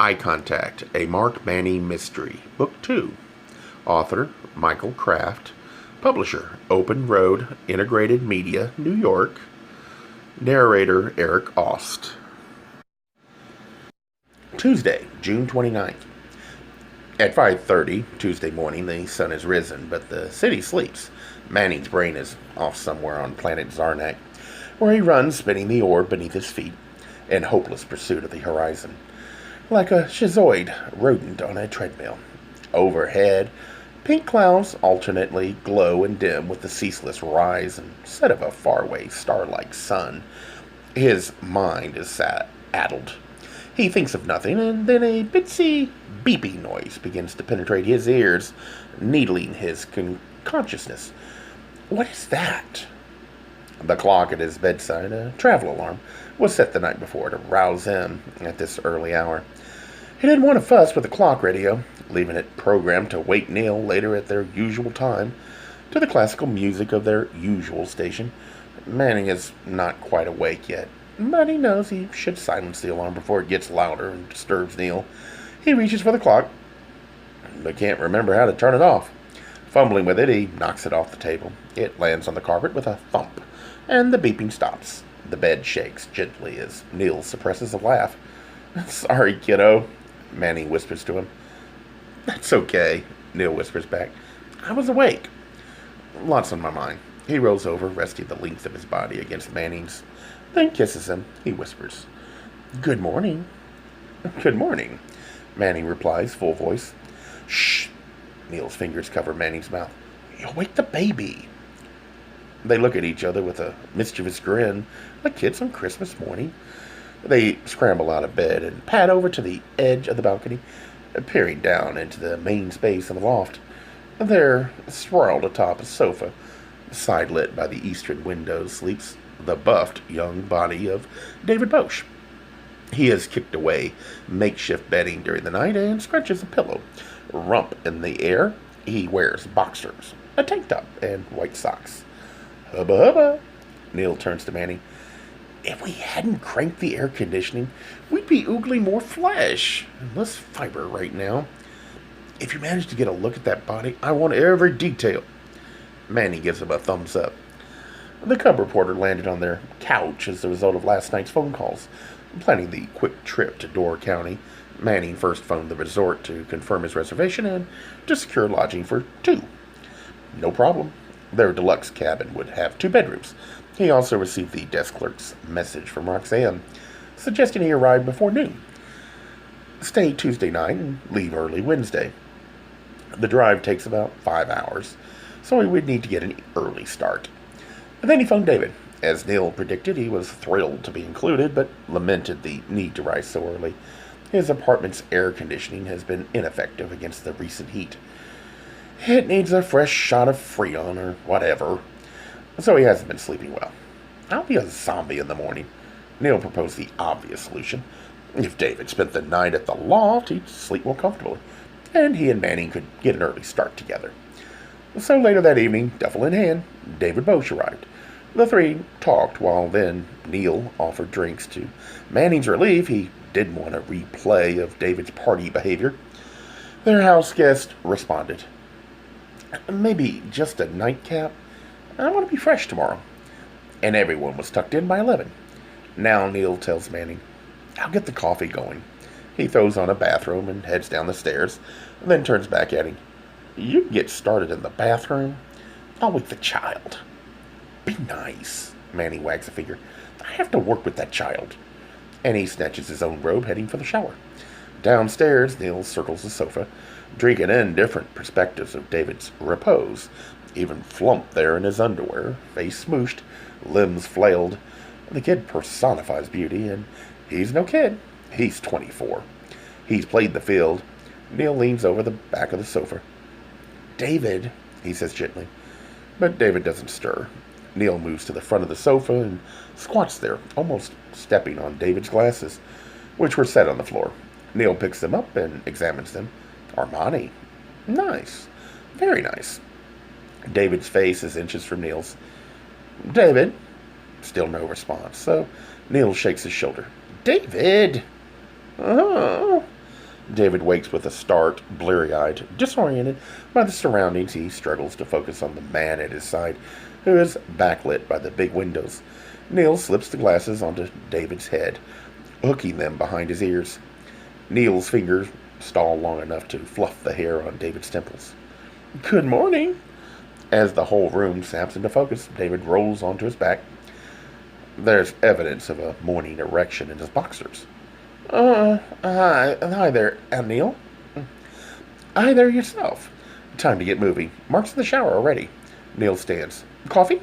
Eye Contact, a Mark Manning Mystery, Book 2. Author, Michael Kraft. Publisher, Open Road Integrated Media, New York. Narrator, Eric Aust. Tuesday, June 29th. At 5:30 Tuesday morning, the sun has risen, but the city sleeps. Manning's brain is off somewhere on planet Zarnick, where he runs, spinning the orb beneath his feet, in hopeless pursuit of the horizon, like a schizoid rodent on a treadmill. Overhead, pink clouds alternately glow and dim with the ceaseless rise and set of a faraway star-like sun. His mind is addled. He thinks of nothing, and then a bitsy beeping noise begins to penetrate his ears, needling his consciousness. What is that? The clock at his bedside, a travel alarm, was set the night before to rouse him at this early hour. He didn't want to fuss with the clock radio, leaving it programmed to wake Neil later at their usual time, to the classical music of their usual station. Manning is not quite awake yet, but he knows he should silence the alarm before it gets louder and disturbs Neil. He reaches for the clock, but can't remember how to turn it off. Fumbling with it, he knocks it off the table. It lands on the carpet with a thump, and the beeping stops. The bed shakes gently as Neil suppresses a laugh. "Sorry, kiddo," Manning whispers to him. "That's okay," Neil whispers back. "I was awake. Lots on my mind." He rolls over, resting the length of his body against Manning's, then kisses him. He whispers, "Good morning." "Good morning," Manning replies, full voice. "Shh." Neil's fingers cover Manning's mouth. "You'll wake the baby." They look at each other with a mischievous grin, like kids on Christmas morning. They scramble out of bed and pad over to the edge of the balcony, peering down into the main space of the loft. There, sprawled atop a sofa, side-lit by the eastern windows, sleeps the buffed young body of David Bosch. He has kicked away makeshift bedding during the night and scrunches a pillow. Rump in the air, he wears boxers, a tank top, and white socks. "Hubba hubba." Neil turns to Manning. "If we hadn't cranked the air conditioning, we'd be oogling more flesh and less fiber right now. If you manage to get a look at that body, I want every detail." Manning gives him a thumbs up. The cub reporter landed on their couch as a result of last night's phone calls. Planning the quick trip to Door County, Manning first phoned the resort to confirm his reservation and to secure lodging for two. No problem. Their deluxe cabin would have 2 bedrooms. He also received the desk clerk's message from Roxanne, suggesting he arrive before noon. Stay Tuesday night and leave early Wednesday. The drive takes about 5 hours, so he would need to get an early start. And then he phoned David. As Neil predicted, he was thrilled to be included, but lamented the need to rise so early. His apartment's air conditioning has been ineffective against the recent heat. It needs a fresh shot of Freon or whatever, so he hasn't been sleeping well. "I'll be a zombie in the morning." Neil proposed the obvious solution. If David spent the night at the loft, he'd sleep more comfortably, and he and Manning could get an early start together. So later that evening, duffel in hand, David Bosch arrived. The three talked while then Neil offered drinks. To Manning's relief, he didn't want a replay of David's party behavior. Their house guest responded, "Maybe just a nightcap. I want to be fresh tomorrow." And everyone was tucked in by 11. Now Neil tells Manning, "I'll get the coffee going." He throws on a bathrobe and heads down the stairs, then turns back adding, "You can get started in the bathroom. I'll wake the child." "Be nice." Manning wags a finger. "I have to work with that child." And he snatches his own robe, heading for the shower. Downstairs, Neil circles the sofa, drinking in different perspectives of David's repose, even flumped there in his underwear, face smooshed, limbs flailed. The kid personifies beauty, and he's no kid. He's 24. He's played the field. Neil leans over the back of the sofa. "David," he says gently. But David doesn't stir. Neil moves to the front of the sofa and squats there, almost stepping on David's glasses, which were set on the floor. Neil picks them up and examines them. Armani. Nice. Very nice. David's face is inches from Neil's. "David?" Still no response, so Neil shakes his shoulder. "David!" "Oh." David wakes with a start, bleary-eyed, disoriented by the surroundings. He struggles to focus on the man at his side, who is backlit by the big windows. Neil slips the glasses onto David's head, hooking them behind his ears. Neil's fingers stall long enough to fluff the hair on David's temples. "Good morning." As the whole room snaps into focus, David rolls onto his back. There's evidence of a morning erection in his boxers. Hi there, Neil. Hi there yourself. Time to get moving. Mark's in the shower already. Neil stands. Coffee?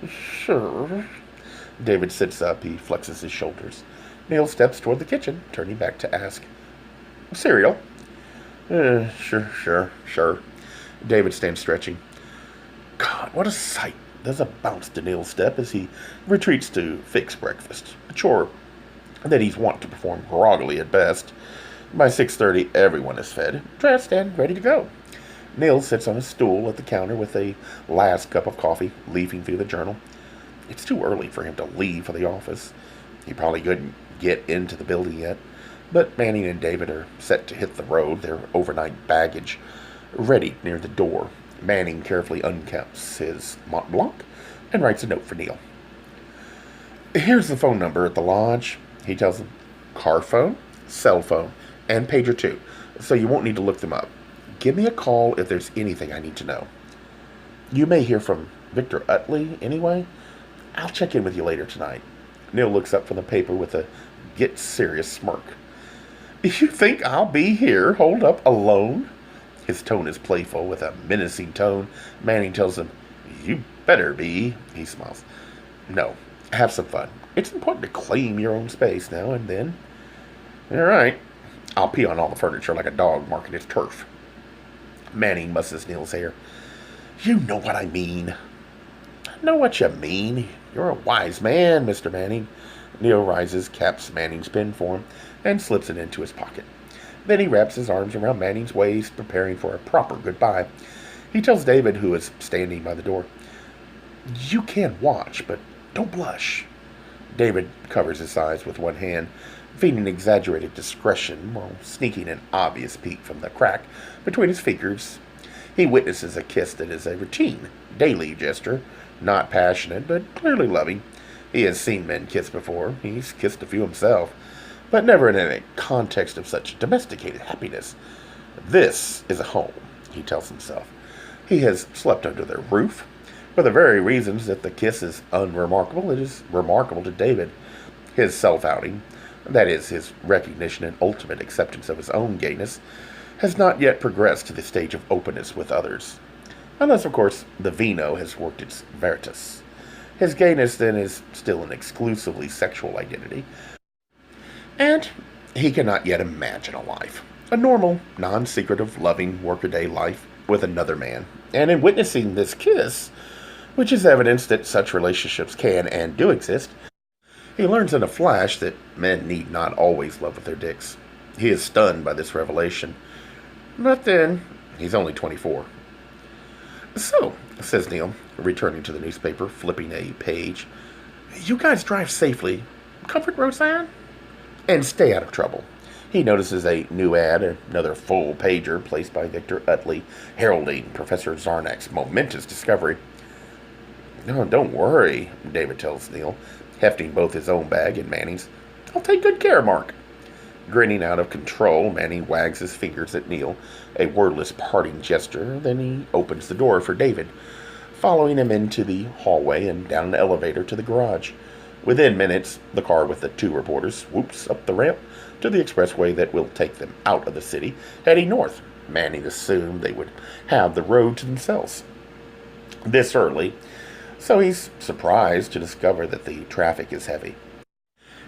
Sure. David sits up. He flexes his shoulders. Neil steps toward the kitchen, turning back to ask, "Cereal?" Sure. David stands stretching. God, what a sight. There's a bounce to Neil's step as he retreats to fix breakfast, a chore that he's wont to perform groggily at best. By 6:30, everyone is fed, dressed, and ready to go. Neil sits on a stool at the counter with a last cup of coffee, leafing through the journal. It's too early for him to leave for the office. He probably couldn't get into the building yet, but Manning and David are set to hit the road, their overnight baggage ready near the door. Manning carefully uncaps his Mont Blanc and writes a note for Neil. "Here's the phone number at the lodge," he tells him. "Car phone, cell phone, and pager too, so you won't need to look them up. Give me a call if there's anything I need to know. You may hear from Victor Utley anyway. I'll check in with you later tonight." Neil looks up from the paper with a get serious smirk. "You think I'll be here, holed up alone?" His tone is playful, with a menacing tone. Manning tells him, "You better be." He smiles. "No, have some fun. It's important to claim your own space now and then." "All right. I'll pee on all the furniture like a dog marking its turf." Manning musses Neil's hair. "You know what I mean." "I know what you mean. You're a wise man, Mr. Manning." Neil rises, caps Manning's pen for him, and slips it into his pocket. Then he wraps his arms around Manning's waist, preparing for a proper goodbye. He tells David, who is standing by the door, "You can watch, but don't blush." David covers his eyes with one hand, feigning exaggerated discretion while sneaking an obvious peek from the crack between his fingers. He witnesses a kiss that is a routine, daily gesture, not passionate, but clearly loving. He has seen men kiss before. He's kissed a few himself, but never in a context of such domesticated happiness. This is a home, he tells himself. He has slept under their roof. For the very reasons that the kiss is unremarkable, it is remarkable to David. His self-outing, that is, his recognition and ultimate acceptance of his own gayness, has not yet progressed to the stage of openness with others. Unless, of course, the vino has worked its veritas. His gayness, then, is still an exclusively sexual identity, and he cannot yet imagine a life, a normal, non-secretive, loving, workaday life with another man. And in witnessing this kiss, which is evidence that such relationships can and do exist, he learns in a flash that men need not always love with their dicks. He is stunned by this revelation. But then, he's only 24. "So," says Neil, returning to the newspaper, flipping a page, "you guys drive safely. Comfort, Roseanne? And stay out of trouble." He notices a new ad, another full pager placed by Victor Utley, heralding Professor Zarnick's momentous discovery. "No, don't worry," David tells Neil, hefting both his own bag and Manning's. "I'll take good care, Mark." Grinning out of control, Manning wags his fingers at Neil, a wordless parting gesture. Then he opens the door for David, following him into the hallway and down the elevator to the garage. Within minutes, the car with the two reporters whoops up the ramp to the expressway that will take them out of the city, heading north. Manning assumed they would have the road to themselves this early, so he's surprised to discover that the traffic is heavy.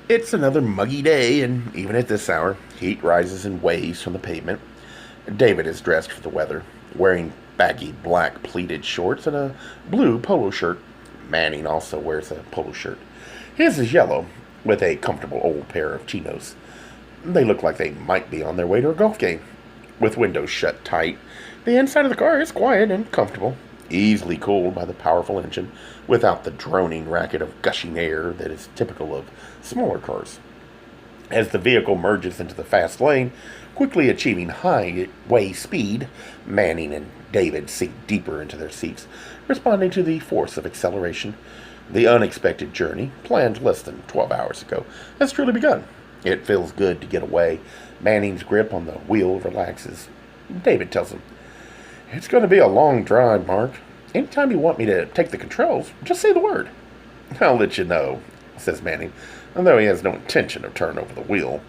It's another muggy day, and even at this hour, heat rises in waves from the pavement. David is dressed for the weather, wearing baggy black pleated shorts and a blue polo shirt. Manning also wears a polo shirt. His is yellow, with a comfortable old pair of chinos. They look like they might be on their way to a golf game. With windows shut tight, the inside of the car is quiet and comfortable, easily cooled by the powerful engine, without the droning racket of gushing air that is typical of smaller cars. As the vehicle merges into the fast lane, quickly achieving highway speed, Manning and David sink deeper into their seats, responding to the force of acceleration. The unexpected journey, planned less than 12 hours ago, has truly begun. It feels good to get away. Manning's grip on the wheel relaxes. David tells him, "It's going to be a long drive, Mark. Anytime you want me to take the controls, just say the word." "I'll let you know," says Manning, although he has no intention of turning over the wheel.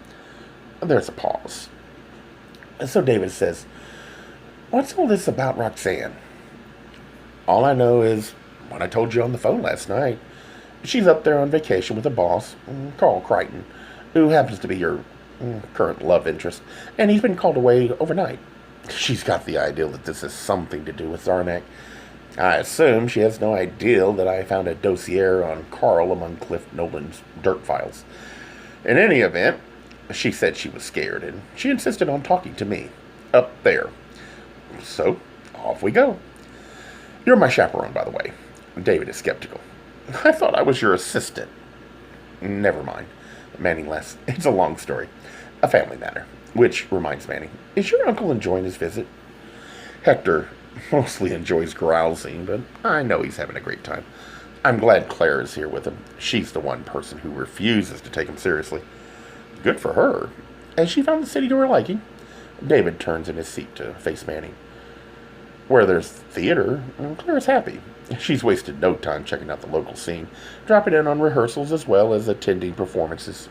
There's a pause. So David says, "What's all this about Roxanne?" "All I know is what I told you on the phone last night. She's up there on vacation with her boss, Carl Crichton, who happens to be your current love interest, and he's been called away overnight. She's got the idea that this has something to do with Zarnick. I assume she has no idea that I found a dossier on Carl among Cliff Nolan's dirt files. In any event, she said she was scared, and she insisted on talking to me. Up there. So, off we go. You're my chaperone, by the way." David is skeptical. "I thought I was your assistant." "Never mind." Manning laughs. "It's a long story. A family matter." Which reminds Manning, is your uncle enjoying his visit? Hector mostly enjoys grousing, but I know he's having a great time. I'm glad Claire is here with him. She's the one person who refuses to take him seriously. Good for her. Has she found the city to her liking? David turns in his seat to face Manning. Where there's theater, Claire's happy. She's wasted no time checking out the local scene, dropping in on rehearsals as well as attending performances.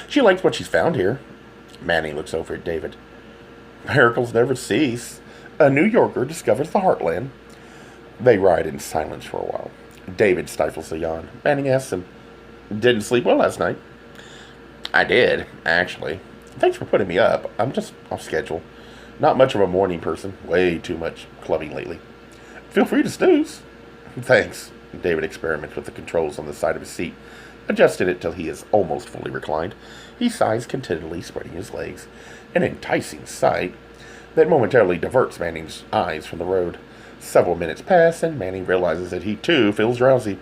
She likes what she's found here. Manning looks over at David. Miracles never cease. A New Yorker discovers the heartland. They ride in silence for a while. David stifles a yawn. Manning asks him, "Didn't sleep well last night?" "I did, actually. Thanks for putting me up. I'm just off schedule. Not much of a morning person. Way too much clubbing lately." "Feel free to snooze." "Thanks." David experiments with the controls on the side of his seat, adjusting it till he is almost fully reclined. He sighs contentedly, spreading his legs. An enticing sight that momentarily diverts Manning's eyes from the road. Several minutes pass, and Manning realizes that he, too, feels drowsy.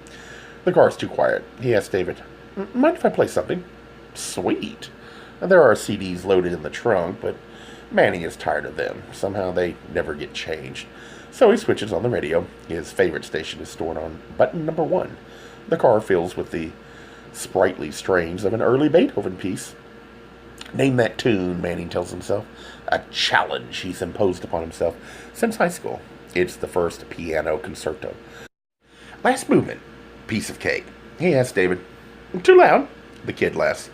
The car's too quiet. He asks David, "Mind if I play something?" "Sweet." There are CDs loaded in the trunk, but Manning is tired of them. Somehow they never get changed. So he switches on the radio. His favorite station is stored on button number 1. The car fills with the sprightly strains of an early Beethoven piece. Name that tune, Manning tells himself. A challenge he's imposed upon himself since high school. It's the first piano concerto. Last movement. Piece of cake. He asks David. "Too loud?" The kid laughs.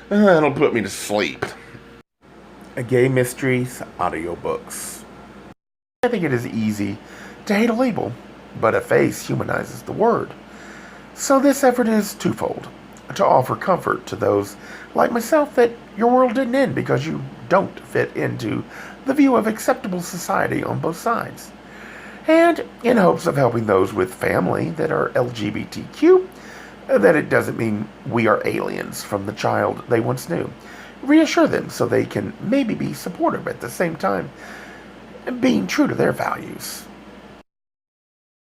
"That'll put me to sleep." Gay Mysteries audiobooks. I think it is easy to hate a label, but a face humanizes the word. So this effort is twofold. To offer comfort to those like myself that your world didn't end because you don't fit into the view of acceptable society on both sides. And in hopes of helping those with family that are LGBTQ, that it doesn't mean we are aliens from the child they once knew. Reassure them so they can maybe be supportive at the same time, being true to their values.